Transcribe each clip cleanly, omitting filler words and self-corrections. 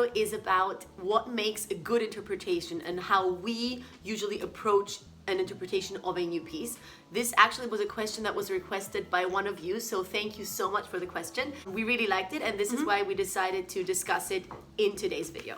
video is about what makes a good interpretation and how we usually approach an interpretation of a new piece. This actually was a question that was requested by one of you, so thank you so much for the question. We really liked it, and this is why we decided to discuss it in today's video.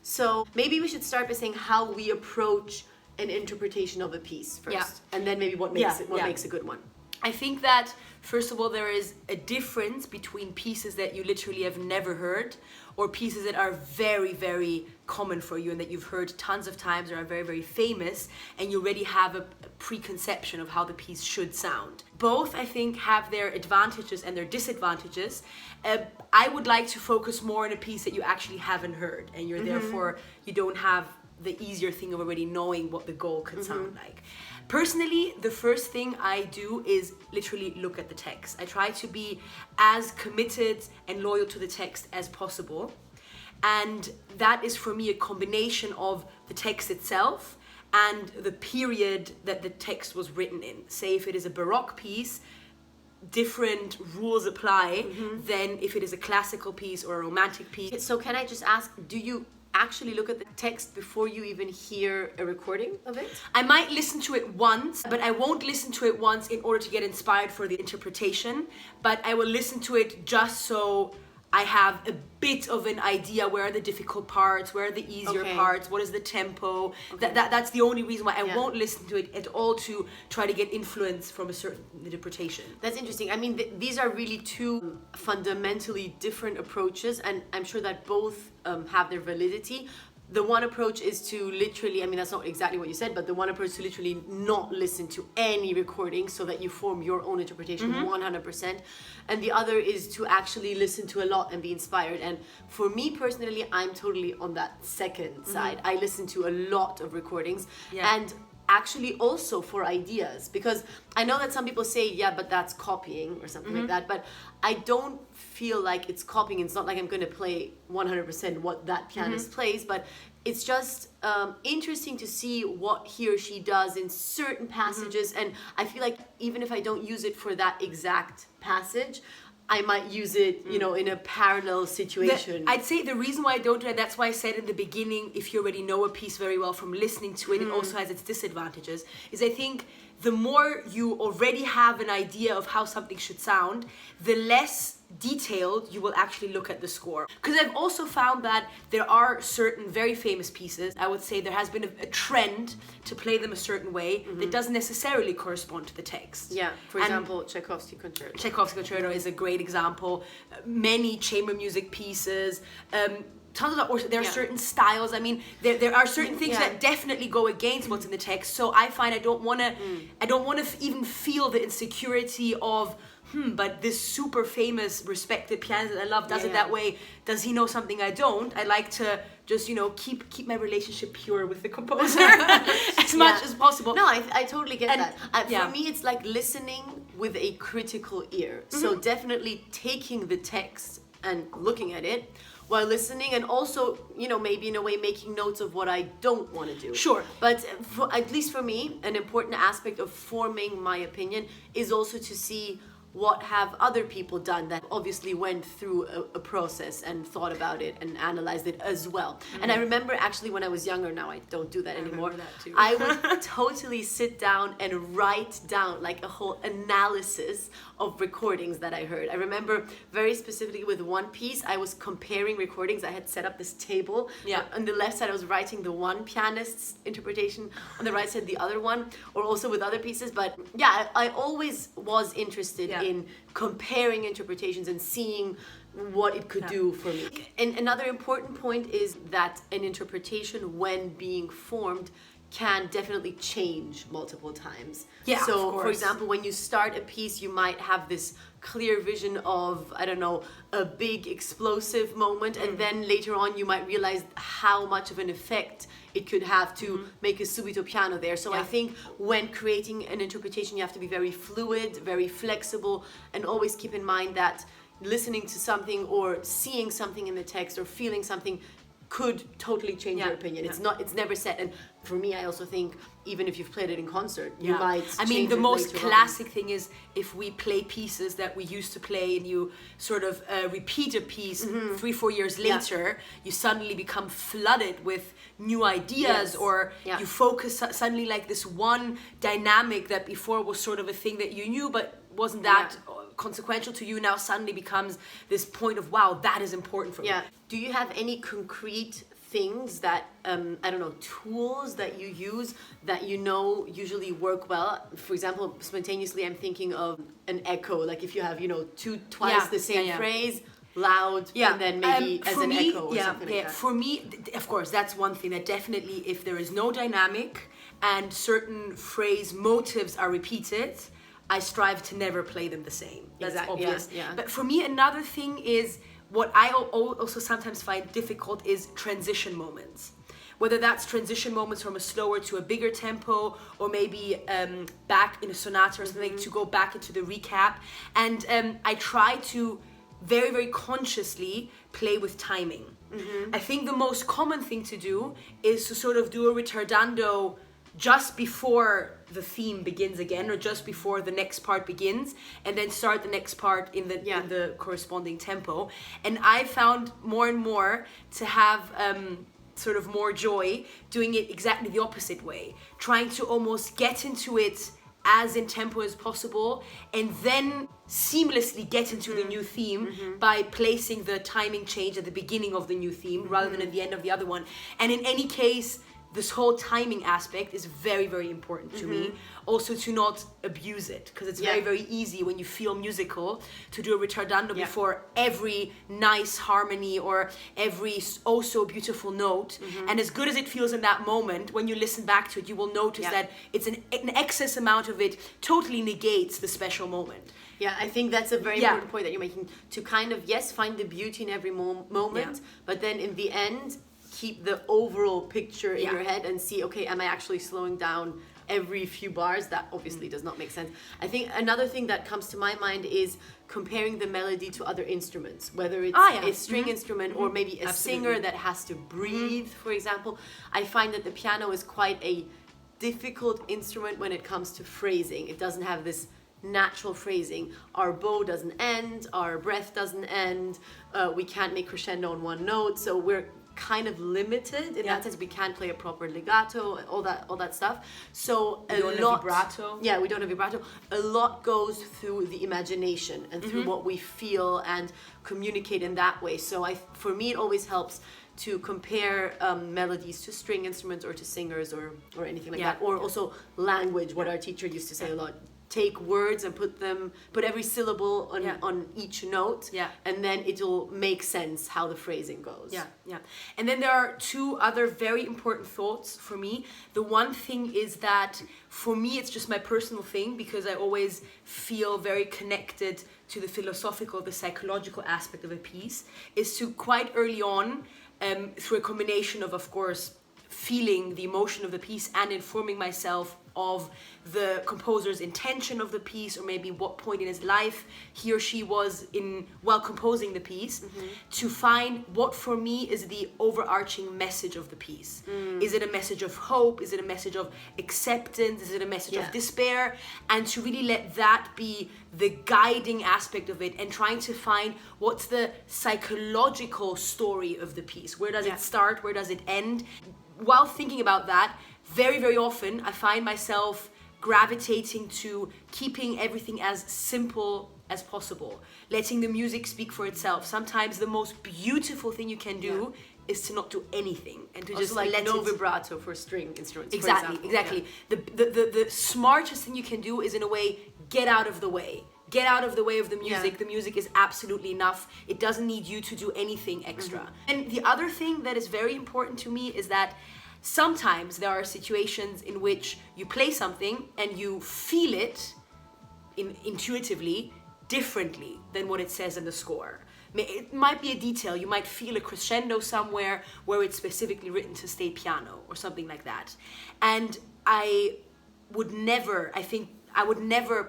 So maybe we should start by saying how we approach an interpretation of a piece first, and then maybe what makes a good one. I think that, first of all, there is a difference between pieces that you literally have never heard or pieces that are very, very common for you and that you've heard tons of times or are very, very famous, and you already have a preconception of how the piece should sound. Both, I think, have their advantages and their disadvantages. I would like to focus more on a piece that you actually haven't heard, and you're therefore, you don't have the easier thing of already knowing what the goal could sound like. Personally, the first thing I do is literally look at the text. I try to be as committed and loyal to the text as possible. And that is for me a combination of the text itself and the period that the text was written in. Say if it is a Baroque piece, different rules apply than if it is a classical piece or a romantic piece. So can I just ask, do you actually look at the text before you even hear a recording of it? I might listen to it once, but I won't listen to it once in order to get inspired for the interpretation, but I will listen to it just so I have a bit of an idea where are the difficult parts, where are the easier parts, what is the tempo. That's the only reason why I won't listen to it at all, to try to get influence from a certain interpretation. That's interesting. I mean, these are really two fundamentally different approaches, and I'm sure that both have their validity. The one approach is to literally, I mean, that's not exactly what you said, but the one approach is to literally not listen to any recording so that you form your own interpretation 100%. And the other is to actually listen to a lot and be inspired. And for me personally, I'm totally on that second side. I listen to a lot of recordings and actually also for ideas, because I know that some people say, yeah, but that's copying or something like that, but I don't feel like it's copying. It's not like I'm going to play 100% what that pianist plays, but it's just interesting to see what he or she does in certain passages, and I feel like even if I don't use it for that exact passage, I might use it, you know, in a parallel situation. I'd say the reason why I don't do it, that's why I said in the beginning, if you already know a piece very well from listening to it, it also has its disadvantages, is I think the more you already have an idea of how something should sound, the less detailed you will actually look at the score. Because I've also found that there are certain very famous pieces, I would say there has been a trend to play them a certain way that doesn't necessarily correspond to the text. Yeah, for example, Tchaikovsky Concerto. Tchaikovsky Concerto is a great example. Many chamber music pieces, tons of, or there are certain styles. I mean, there are certain things that definitely go against what's in the text. So I find I don't want to even feel the insecurity of, but this super famous, respected pianist that I love does it that way. Does he know something I don't? I like to just, you know, keep my relationship pure with the composer as much as possible. No, I totally get that. For me, it's like listening with a critical ear. So definitely taking the text and looking at it while listening, and also, you know, maybe in a way making notes of what I don't want to do. Sure. But at least for me, an important aspect of forming my opinion is also to see what have other people done that obviously went through a process and thought about it and analyzed it as well. And I remember actually when I was younger, now I don't do that anymore, I would totally sit down and write down like a whole analysis of recordings that I heard. I remember very specifically with one piece, I was comparing recordings. I had set up this table. On the left side I was writing the one pianist's interpretation, on the right side the other one, or also with other pieces. But yeah, I always was interested in comparing interpretations and seeing what it could do for me. And another important point is that an interpretation, when being formed, can definitely change multiple times. So for example, when you start a piece, you might have this clear vision of, I don't know, a big explosive moment, and then later on you might realize how much of an effect it could have to make a subito piano there. So I think when creating an interpretation, you have to be very fluid, very flexible, and always keep in mind that listening to something or seeing something in the text or feeling something could totally change Yeah, your opinion. yeah. It's never set. And for me, I also think even if you've played it in concert, you Yeah. might I mean, change the it most later on. classic thing is if we play pieces that we used to play and you sort of repeat a piece 3-4 years later, you suddenly become flooded with new ideas, Yes. or Yeah. you focus suddenly like this one dynamic that before was sort of a thing that you knew but wasn't that consequential to you, now suddenly becomes this point of, wow, that is important for me. Yeah. Do you have any concrete things that I don't know, tools that you use that you know usually work well? For example, spontaneously, I'm thinking of an echo. Like if you have, you know, twice Yeah, the same yeah. phrase, loud, and then maybe as for an me, echo or something like that. For me, of course, that's one thing that definitely, if there is no dynamic and certain phrase motives are repeated, I strive to never play them the same. That's Exactly, obvious. yeah. But for me, another thing is what I also sometimes find difficult is transition moments. Whether that's transition moments from a slower to a bigger tempo, or maybe back in a sonata or something, to go back into the recap. And I try to very, very consciously play with timing. I think the most common thing to do is to sort of do a ritardando just before the theme begins again, or just before the next part begins, and then start the next part in the corresponding tempo. And I found more and more to have sort of more joy doing it exactly the opposite way, trying to almost get into it as in tempo as possible, and then seamlessly get into the new theme by placing the timing change at the beginning of the new theme rather than at the end of the other one. And in any case, this whole timing aspect is very, very important to me. Also to not abuse it, because it's very, very easy when you feel musical to do a ritardando before every nice harmony or every oh so beautiful note. And as good as it feels in that moment, when you listen back to it, you will notice that it's an excess amount of it totally negates the special moment. Yeah, I think that's a very important point that you're making, to kind of, yes, find the beauty in every moment, but then in the end, keep the overall picture in your head and see, okay, am I actually slowing down every few bars? That obviously does not make sense. I think another thing that comes to my mind is comparing the melody to other instruments, whether it's a string instrument or maybe a singer that has to breathe, for example. I find that the piano is quite a difficult instrument when it comes to phrasing. It doesn't have this natural phrasing. Our bow doesn't end, our breath doesn't end, we can't make crescendo on one note, so we're kind of limited in that sense. We can't play a proper legato, all that stuff. So we don't have vibrato. Yeah, we don't have vibrato. A lot goes through the imagination and through what we feel and communicate in that way. So for me, it always helps to compare melodies to string instruments or to singers or anything like that. Or also language, what our teacher used to say a lot. Take words and put every syllable on each note, and then it'll make sense how the phrasing goes. And then there are two other very important thoughts for me. The one thing is that for me, it's just my personal thing, because I always feel very connected to the philosophical, the psychological aspect of a piece, is to quite early on, through a combination of course, feeling the emotion of the piece and informing myself of the composer's intention of the piece, or maybe what point in his life he or she was in while composing the piece, to find what for me is the overarching message of the piece. Is it a message of hope? Is it a message of acceptance? Is it a message of despair? And to really let that be the guiding aspect of it, and trying to find what's the psychological story of the piece. Where does it start? Where does it end? While thinking about that, very, very often I find myself gravitating to keeping everything as simple as possible, letting the music speak for itself. Sometimes the most beautiful thing you can do is to not do anything and to also just like let no it... vibrato for string instruments. Exactly, for example. exactly. The smartest thing you can do is, in a way, get out of the way. Get out of the way of the music. The music is absolutely enough. It doesn't need you to do anything extra. And the other thing that is very important to me is that sometimes there are situations in which you play something and you feel it intuitively differently than what it says in the score. It might be a detail. You might feel a crescendo somewhere where it's specifically written to stay piano or something like that. And I would never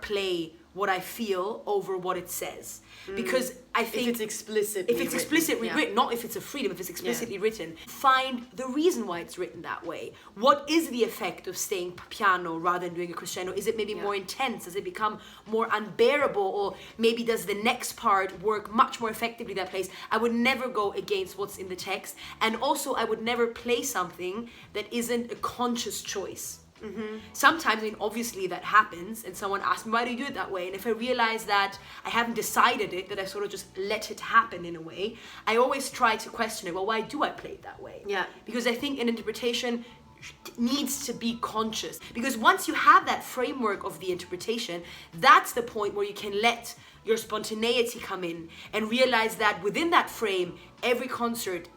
play what I feel over what it says. Because I think if it's explicitly written, not if it's a freedom, if it's explicitly written, find the reason why it's written that way. What is the effect of staying piano rather than doing a crescendo? Is it maybe more intense? Does it become more unbearable? Or maybe does the next part work much more effectively that place? I would never go against what's in the text. And also I would never play something that isn't a conscious choice. Sometimes, I mean, obviously that happens, and someone asks me, why do you do it that way? And if I realize that I haven't decided it, that I sort of just let it happen in a way, I always try to question it. Well, why do I play it that way? Yeah. Because I think an interpretation needs to be conscious. Because once you have that framework of the interpretation, that's the point where you can let your spontaneity come in and realize that within that frame, every concert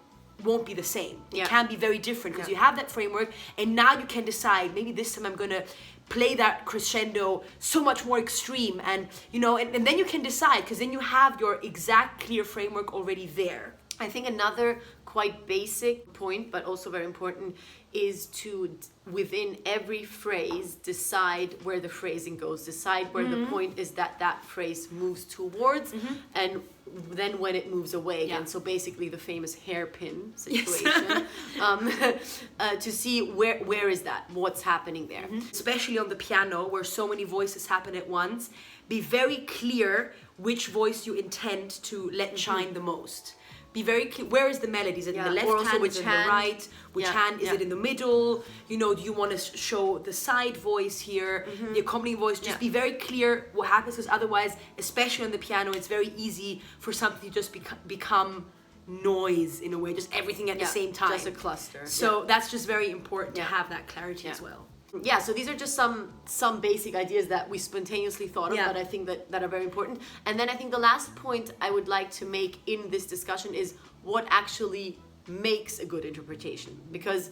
won't be the same. It can be very different because you have that framework, and now you can decide, maybe this time I'm gonna play that crescendo so much more extreme, and you know, and then you can decide, because then you have your exact clear framework already there. I think another quite basic point, but also very important, is to, within every phrase, decide where the phrasing goes, decide where the point is that phrase moves towards, and then when it moves away again. So basically the famous hairpin situation, to see where is that, what's happening there. Especially on the piano, where so many voices happen at once, be very clear which voice you intend to let shine the most. Be very clear, where is the melody? Is it in the left hand, is it in the right? Which hand? Is it in the middle? You know, do you want to show the side voice here, the accompanying voice? Just be very clear what happens, because otherwise, especially on the piano, it's very easy for something to just become noise in a way, just everything at the same time. Just a cluster. So that's just very important to have that clarity as well. Yeah, so these are just some basic ideas that we spontaneously thought of, but I think that are very important. And then I think the last point I would like to make in this discussion is what actually makes a good interpretation. Because,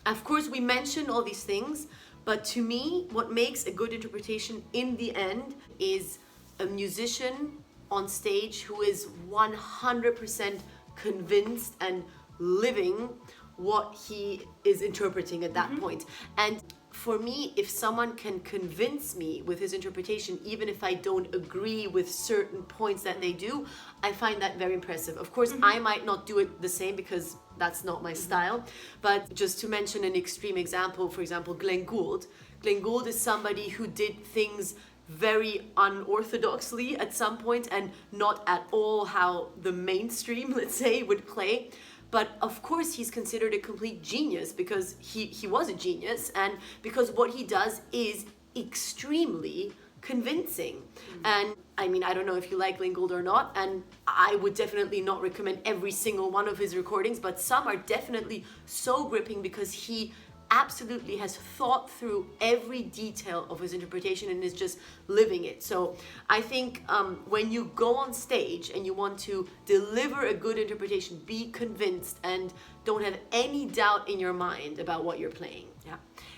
of course, we mentioned all these things, but to me, what makes a good interpretation in the end is a musician on stage who is 100% convinced and living what he is interpreting at that point. And for me, if someone can convince me with his interpretation, even if I don't agree with certain points that they do, I find that very impressive. Of course, I might not do it the same because that's not my style. But just to mention an extreme example, for example, Glenn Gould. Glenn Gould is somebody who did things very unorthodoxly at some point and not at all how the mainstream, let's say, would play. But of course he's considered a complete genius because he was a genius, and because what he does is extremely convincing. And I mean, I don't know if you like Glenn Gould or not, and I would definitely not recommend every single one of his recordings, but some are definitely so gripping because he absolutely has thought through every detail of his interpretation and is just living it. So I think when you go on stage and you want to deliver a good interpretation, be convinced and don't have any doubt in your mind about what you're playing. Yeah.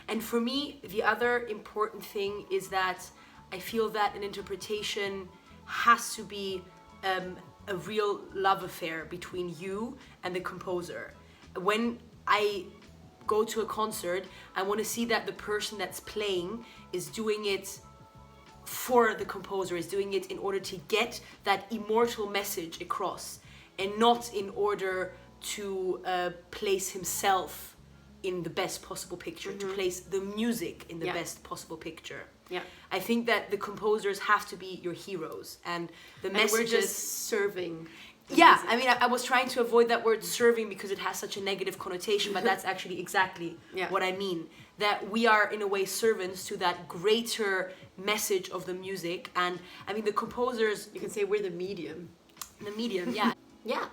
And for me, the other important thing is that I feel that an interpretation has to be a real love affair between you and the composer. When I go to a concert, I want to see that the person that's playing is doing it for the composer, is doing it in order to get that immortal message across, and not in order to place himself in the best possible picture, to place the music in the best possible picture. Yeah, I think that the composers have to be your heroes, and the messages. We're just serving. Yeah, I mean, I was trying to avoid that word serving because it has such a negative connotation, but that's actually exactly what I mean. That we are, in a way, servants to that greater message of the music. And, I mean, the composers... You can say we're the medium. The medium, yeah. Yeah.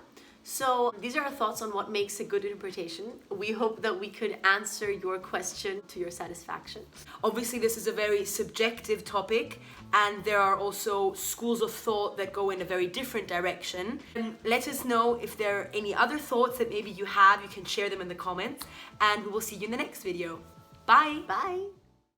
So these are our thoughts on what makes a good interpretation. We hope that we could answer your question to your satisfaction. Obviously, this is a very subjective topic, and there are also schools of thought that go in a very different direction. And let us know if there are any other thoughts that maybe you have. You can share them in the comments, and we will see you in the next video. Bye! Bye!